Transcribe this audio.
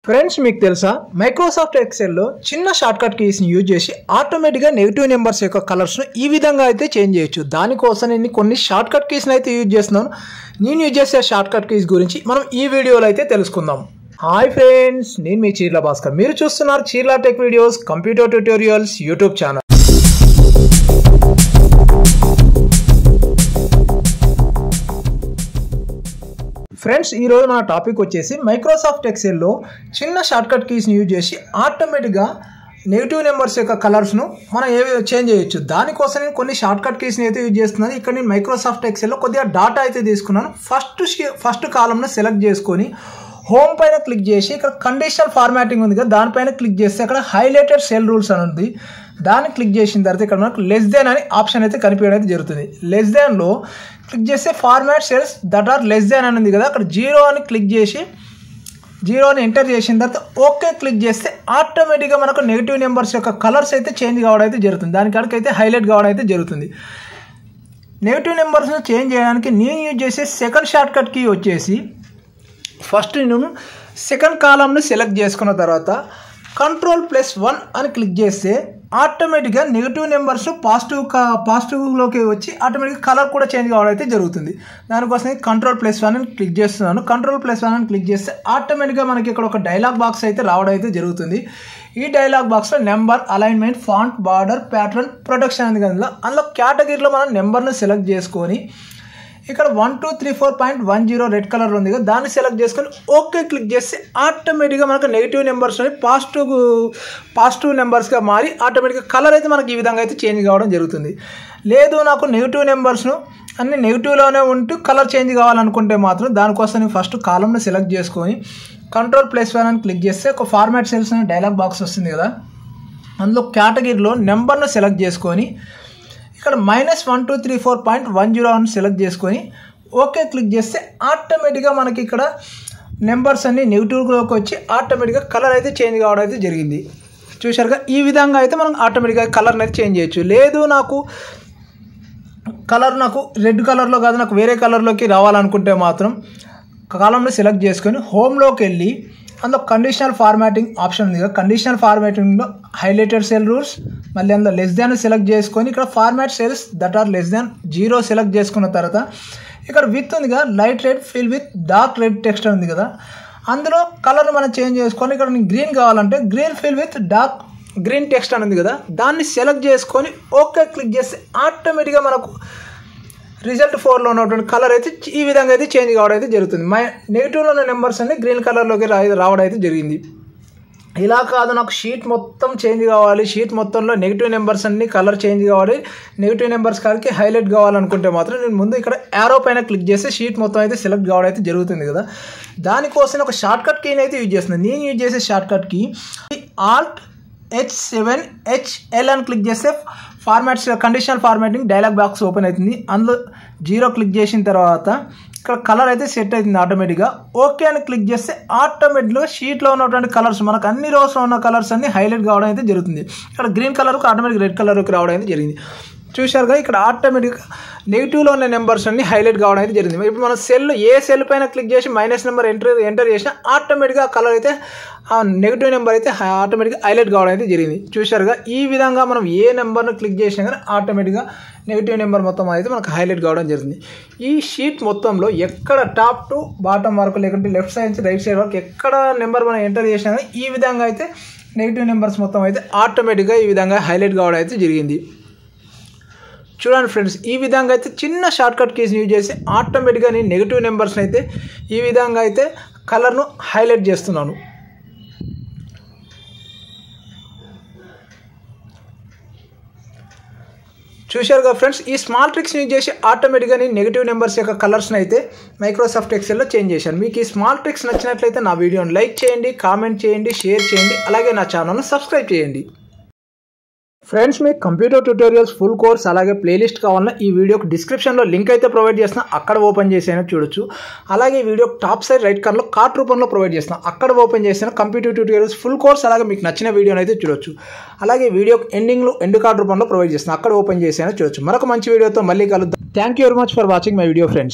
Friends మీకు తెలుసా Microsoft Excel లో చిన్న షార్ట్ కట్ కీస్ ని యూజ్ చేసి ఆటోమేటిక్ గా నెగటివ్ నెంబర్స్ యొక్క కలర్స్ ను ఈ విధంగా అయితే చేంజ్ చేయొచ్చు. దానికోసం నేను కొన్ని షార్ట్ కట్ కీస్ ని అయితే యూజ్ చేస్తున్నాను. నేను యూజ్ చేసే షార్ట్ కట్ కీస్ గురించి మనం ఈ వీడియోలో అయితే తెలుసుకుందాం. హాయ్ ఫ్రెండ్స్, నేను మీ చీర్ల భాస్కర్. మీరు చూస్తున్నారు Cheerla tech videos computer tutorials YouTube channel. Friends, ఈరోజు మన టాపిక్ వచ్చేసి మైక్రోసాఫ్ట్ ఎక్సెల్లో చిన్న షార్ట్ కట్ కీస్ని యూజ్ చేసి ఆటోమేటిక్గా నెగిటివ్ నెంబర్స్ యొక్క కలర్స్ను మనం చేంజ్ చేయొచ్చు. దానికోసం నేను కొన్ని షార్ట్ కట్ కీస్ని అయితే యూజ్ చేస్తున్నాను. ఇక్కడ నేను మైక్రోసాఫ్ట్ ఎక్సెల్లో కొద్దిగా డాటా అయితే తీసుకున్నాను. ఫస్ట్ కాలంను సెలెక్ట్ చేసుకొని హోమ్ పైన క్లిక్ చేసి ఇక్కడ కండిషనల్ ఫార్మాటింగ్ ఉంది కదా, దానిపైన క్లిక్ చేస్తే అక్కడ హైలైటెడ్ సెల్ రూల్స్ అని ఉంది. దాన్ని క్లిక్ చేసిన తర్వాత ఇక్కడ మనకు లెస్ దెన్ అని ఆప్షన్ అయితే కనిపించడం అయితే జరుగుతుంది. లెస్ దెన్లో క్లిక్ చేస్తే format cells that are less than అని ఉంది కదా, అక్కడ 0 అని క్లిక్ చేసి 0 ఎంటర్ చేసిన తర్వాత ఓకే క్లిక్ చేస్తే ఆటోమేటిక్గా మనకు నెగిటివ్ నెంబర్స్ యొక్క కలర్స్ అయితే చేంజ్ కావడం అయితే జరుగుతుంది. దానికైతే హైలైట్ కావడం అయితే జరుగుతుంది. నెగిటివ్ నెంబర్స్ను చేంజ్ చేయడానికి నేను యూజ్ చేసే సెకండ్ షార్ట్ కట్ కీ వచ్చేసి ఫస్ట్ నేను సెకండ్ కాలంను సెలెక్ట్ చేసుకున్న తర్వాత Ctrl+1 అని క్లిక్ చేస్తే ఆటోమేటిక్గా నెగిటివ్ నెంబర్స్ పాజిటివ్లోకి వచ్చి ఆటోమేటిక్గా కలర్ కూడా చేంజ్ కావడం అయితే జరుగుతుంది. దానికోసం Ctrl+1 అని క్లిక్ చేస్తున్నాను. Ctrl+1 అని క్లిక్ చేస్తే ఆటోమేటిక్గా మనకి ఇక్కడ ఒక డైలాగ్ బాక్స్ అయితే రావడం అయితే జరుగుతుంది. ఈ డైలాగ్ బాక్స్లో number, alignment, font, border, pattern, protection ఉంది కదా, అందులో కేటగిరీలో మనం నెంబర్ను సెలెక్ట్ చేసుకొని ఇక్కడ 1234.10 రెడ్ కలర్ ఉంది కదా, దాన్ని సెలెక్ట్ చేసుకొని ఓకే క్లిక్ చేస్తే ఆటోమేటిక్గా మనకు నెగిటివ్ నెంబర్స్ అని పాజిటివ్ నెంబర్స్గా మారి ఆటోమేటిక్గా కలర్ అయితే మనకి ఈ విధంగా అయితే చేంజ్ కావడం జరుగుతుంది. లేదు నాకు నెగిటివ్ నెంబర్స్ను అన్ని నెగిటివ్లోనే ఉంటూ కలర్ చేంజ్ కావాలనుకుంటే మాత్రం దానికోసం నేను ఫస్ట్ కాలంను సెలెక్ట్ చేసుకొని Ctrl+1 అని క్లిక్ చేస్తే ఒక ఫార్మాట్ సెల్స్ అనే డైలాగ్ బాక్స్ వస్తుంది కదా, అందులో కేటగిరీలో నెంబర్ను సెలెక్ట్ చేసుకొని ఇక్కడ -1234.10 అని సెలెక్ట్ చేసుకొని ఓకే క్లిక్ చేస్తే ఆటోమేటిక్గా మనకి ఇక్కడ నెంబర్స్ అన్ని నెగిటివ్లోకి వచ్చి ఆటోమేటిక్గా కలర్ అయితే చేంజ్ కావడం అయితే జరిగింది. చూశారుగా, ఈ విధంగా అయితే మనం ఆటోమేటిక్గా కలర్ని అయితే చేంజ్ చేయొచ్చు. లేదు నాకు రెడ్ కలర్లో కాదు, నాకు వేరే కలర్లోకి రావాలనుకుంటే మాత్రం కాలంలో సెలెక్ట్ చేసుకొని హోమ్లోకి వెళ్ళి అందులో కండిషనల్ ఫార్మాటింగ్ ఆప్షన్ ఉంది కదా, కండిషనల్ ఫార్మాటింగ్లో హైలైటెడ్ సెల్ రూల్స్, మళ్ళీ అందులో లెస్ దాన్ సెలెక్ట్ చేసుకొని ఇక్కడ format cells that are less than 0 select చేసుకున్న తర్వాత ఇక్కడ విత్ ఉంది కదా, light red fill with dark red text ఉంది కదా, అందులో కలర్ మనం చేంజ్ చేసుకొని ఇక్కడ గ్రీన్ కావాలంటే green fill with dark green text అని ఉంది కదా, దాన్ని సెలెక్ట్ చేసుకొని ఓకే క్లిక్ చేస్తే ఆటోమేటిక్గా మనకు రిజల్ట్ 4లో ఉన్నటువంటి కలర్ అయితే ఈ విధంగా అయితే చేంజ్ కావడం అయితే జరుగుతుంది. నెగిటివ్లో ఉన్న నెంబర్స్ అన్ని గ్రీన్ కలర్లోకి రావడం అయితే జరిగింది. ఇలా కాదు, నాకు షీట్ మొత్తం చేంజ్ కావాలి, షీట్ మొత్తంలో నెగిటివ్ నెంబర్స్ అన్ని కలర్ చేంజ్ కావాలి, నెగిటివ్ నెంబర్స్ కాడికి హైలైట్ కావాలనుకుంటే మాత్రం నేను ముందు ఇక్కడ యారో పైన క్లిక్ చేస్తే షీట్ మొత్తం అయితే సెలెక్ట్ కావడం అయితే జరుగుతుంది కదా. దానికోసం ఒక షార్ట్ కట్ కీని అయితే యూజ్ చేస్తున్నాను. నేను యూజ్ చేసే షార్ట్ కట్ కీ Alt+H7HL అని క్లిక్ చేస్తే conditional formatting dialogue box open అవుతుంది. అందులో 0 క్లిక్ చేసిన తర్వాత ఇక్కడ కలర్ అయితే సెట్ అవుతుంది ఆటోమేటిక్గా. ఓకే అని క్లిక్ చేస్తే ఆటోమేటిక్గా షీట్లో ఉన్నటువంటి కలర్స్ మనకు అన్ని రోస్లో ఉన్న కలర్స్ అన్ని హైలైట్ కావడం అయితే జరుగుతుంది. ఇక్కడ గ్రీన్ కలర్కు ఆటోమేటిక్ రెడ్ కలర్కి రావడం అయితే జరిగింది. చూశారుగా, ఇక్కడ ఆటోమేటిక్గా నెగిటివ్లో ఉన్న నెంబర్స్ అన్ని హైలైట్ కావడం అయితే జరిగింది. ఇప్పుడు మనం ఏ సెల్ పైన క్లిక్ చేసి మైనస్ నెంబర్ ఎంటర్ చేసినా ఆటోమేటిక్గా కలర్ అయితే ఆ నెగిటివ్ నెంబర్ అయితే ఆటోమేటిక్గా హైలైట్ కావడం అయితే జరిగింది. చూశారుగా, ఈ విధంగా మనం ఏ నెంబర్ను క్లిక్ చేసినా కానీ ఆటోమేటిక్గా నెగిటివ్ నెంబర్ మొత్తం అయితే మనకు హైలైట్ కావడం జరుగుతుంది. ఈ షీట్ మొత్తంలో ఎక్కడ టాప్ టు బాటమ్ వరకు లేకుంటే లెఫ్ట్ సైడ్ నుంచి రైట్ సైడ్ వరకు ఎక్కడ నెంబర్ మనం ఎంటర్ చేసినా కానీ ఈ విధంగా అయితే నెగిటివ్ నెంబర్స్ మొత్తం అయితే ఆటోమేటిక్గా ఈ విధంగా హైలైట్ కావడం అయితే జరిగింది. చూడండి ఫ్రెండ్స్, ఈ విధంగా అయితే చిన్న షార్ట్ కట్ కీస్ని యూజ్ చేసి ఆటోమేటిక్గా నేను నెగిటివ్ నెంబర్స్ని అయితే ఈ విధంగా అయితే కలర్ను హైలైట్ చేస్తున్నాను. చూశారుగా ఫ్రెండ్స్, ఈ స్మాల్ ట్రిక్స్ని యూజ్ చేసి ఆటోమేటిక్గా నేను నెగిటివ్ నెంబర్స్ యొక్క కలర్స్ని అయితే మైక్రోసాఫ్ట్ ఎక్సెల్లో చేంజ్ చేశాను. మీకు ఈ స్మాల్ ట్రిక్స్ నచ్చినట్లయితే నా వీడియోని లైక్ చేయండి, కామెంట్ చేయండి, షేర్ చేయండి, అలాగే నా ఛానల్ను సబ్స్క్రైబ్ చేయండి. ఫ్రెండ్స్, మీకు కంప్యూటర్ ట్యూటోరియల్స్ ఫుల్ కోర్స్ అలాగే ప్లేలిస్ట్ కావాలన్నా ఈ వీడియోకి డిస్క్రిప్షన్లో లింక్ అయితే ప్రొవైడ్ చేస్తున్నా, అక్కడ ఓపెన్ చేసినా చూడొచ్చు. అలాగే ఈ వీడియో టాప్ సైడ్ రైట్ కార్నర్లో కార్ట్ రూపంలో ప్రొవైడ్ చేస్తున్నా, అక్కడ ఓపెన్ చేసిన కంప్యూటర్ ట్యూటోరియల్స్ ఫుల్ కోర్స్ అలాగే మీకు నచ్చిన వీడియోని అయితే చూడొచ్చు. అలాగే వీడియో ఎండింగ్లో ఎండ్ కార్డ్ రూపంలో ప్రొవైడ్ చేస్తున్నా, అక్కడ ఓపెన్ చేసినా చూడొచ్చు. మరొక మంచి వీడియోతో మళ్ళీ కలుద్దాం. Thank you very much for watching my video friends.